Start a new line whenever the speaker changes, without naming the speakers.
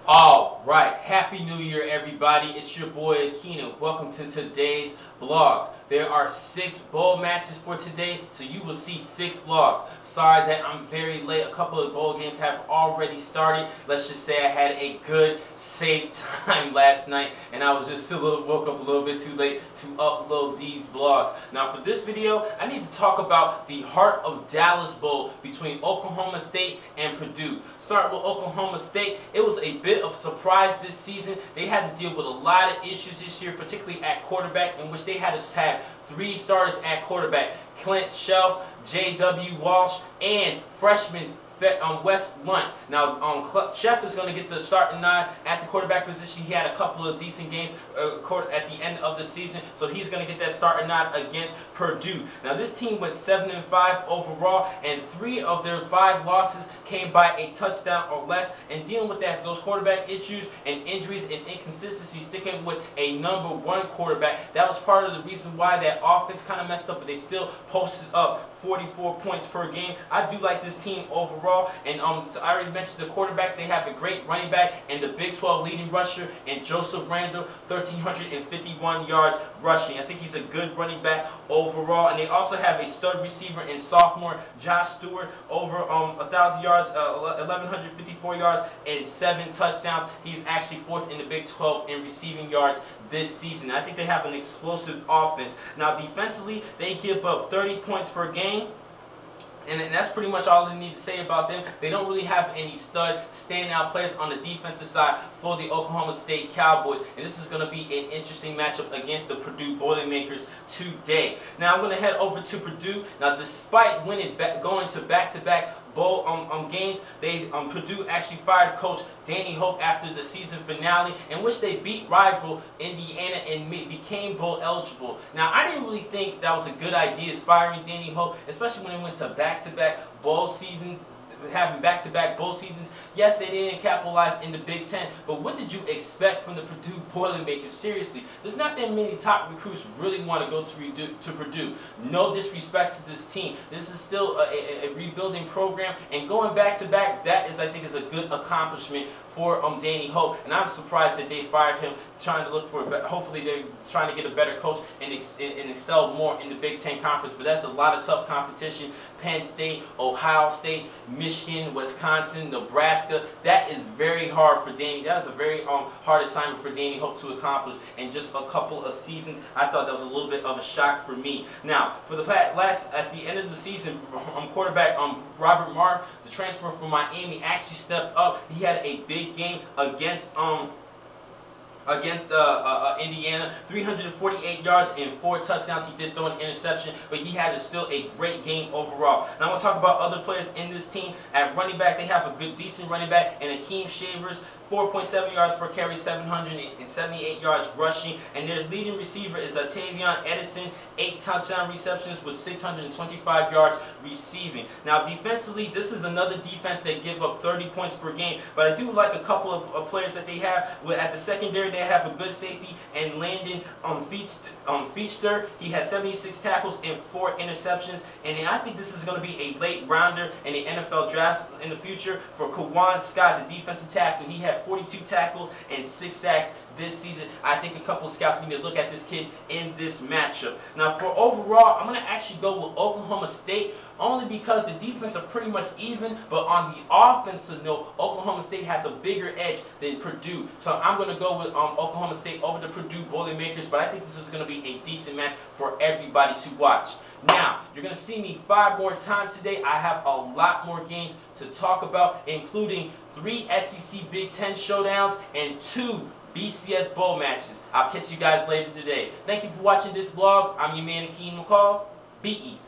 All right, Happy New Year, everybody. It's your boy Akino. Welcome to today's vlogs. There are 6 bowl matches for today, so you will see 6 vlogs. Sorry that I'm very late. A couple of bowl games have already started. Let's just say I had a good, safe time last night, and I was just woke up a little bit too late to upload these vlogs. Now, for this video, I need to talk about the Heart of Dallas Bowl between Oklahoma State and Purdue. Start with Oklahoma State. It was a bit of a surprise this season. They had to deal with a lot of issues this year, particularly at quarterback, in which they had to have 3 starters at quarterback: Clint Shelf, J.W. Walsh, and freshman West Lunt. Now, Chef is going to get the starting nod at the quarterback position. He had a couple of decent games at the end of the season, so he's going to get that starting nod against Purdue. Now, this team went 7-5 overall, and 3 of their 5 losses came by a touchdown or less. And dealing with those quarterback issues and injuries and inconsistencies, sticking with a number 1 quarterback, that was part of the reason why that offense kind of messed up, but they still posted up 44 points per game. I do like this team overall, and I already mentioned the quarterbacks. They have a great running back and the Big 12 leading rusher in Joseph Randle, 1,351 yards rushing. I think he's a good running back overall, and they also have a stud receiver in sophomore Josh Stewart, over 1,000 yards, 1,154 yards, and 7 touchdowns. He's actually 4th in the Big 12 in receiving yards this season. I think they have an explosive offense. Now, defensively, they give up 30 points per game. And that's pretty much all I need to say about them. They don't really have any stud standout players on the defensive side for the Oklahoma State Cowboys. And this is going to be an interesting matchup against the Purdue Boilermakers today. Now, I'm going to head over to Purdue. Now, despite going to back-to-back bowl games, Purdue actually fired Coach Danny Hope after the season finale, in which they beat rival Indiana and became bowl eligible. Now, I didn't really think that was a good idea, firing Danny Hope, especially when they went to back-to-back bowl seasons, having back-to-back bowl seasons. Yes, they didn't capitalize in the Big Ten, but what did you expect from the Purdue Boilermakers? Seriously, there's not that many top recruits really want to go to Purdue. No disrespect to this team. This is still a rebuilding program, and going back-to-back, that is, I think, is a good accomplishment for Danny Hope, and I'm surprised that they fired him, trying to look for hopefully they're trying to get a better coach and excel more in the Big Ten Conference, but that's a lot of tough competition. Penn State, Ohio State, Michigan, Wisconsin, Nebraska. That is very hard for Danny. That is a very hard assignment for Danny Hope to accomplish in just a couple of seasons. I thought that was a little bit of a shock for me. Now, for the at the end of the season, quarterback Robert Marr, the transfer from Miami, actually stepped up. He had a big game against Indiana, 348 yards and 4 touchdowns. He did throw an interception, but he had still a great game overall. Now, I want to talk about other players in this team. At running back, they have a decent running back, and Akeem Shavers, 4.7 yards per carry, 778 yards rushing. And their leading receiver is Tavion Edison, 8 touchdown receptions with 625 yards receiving. Now, defensively, this is another defense that give up 30 points per game, but I do like a couple of players that they have. At the secondary, they have a good safety, and Landon Feaster. He has 76 tackles and 4 interceptions, and I think this is going to be a late rounder in the NFL draft in the future for Kawan Scott, the defensive tackle. He had 42 tackles and 6 sacks this season. I think a couple of scouts need to look at this kid in this matchup. Now, for overall, I'm going to actually go with Oklahoma State, only because the defense are pretty much even, but on the offensive note, Oklahoma State has a bigger edge than Purdue. So I'm going to go with Oklahoma State over the Purdue Boilermakers, but I think this is going to be a decent match for everybody to watch. Now, you're going to see me 5 more times today. I have a lot more games to talk about, including 3 SEC Big Ten showdowns and 2 BCS bowl matches. I'll catch you guys later today. Thank you for watching this vlog. I'm your man, Akeem McCall. Be easy.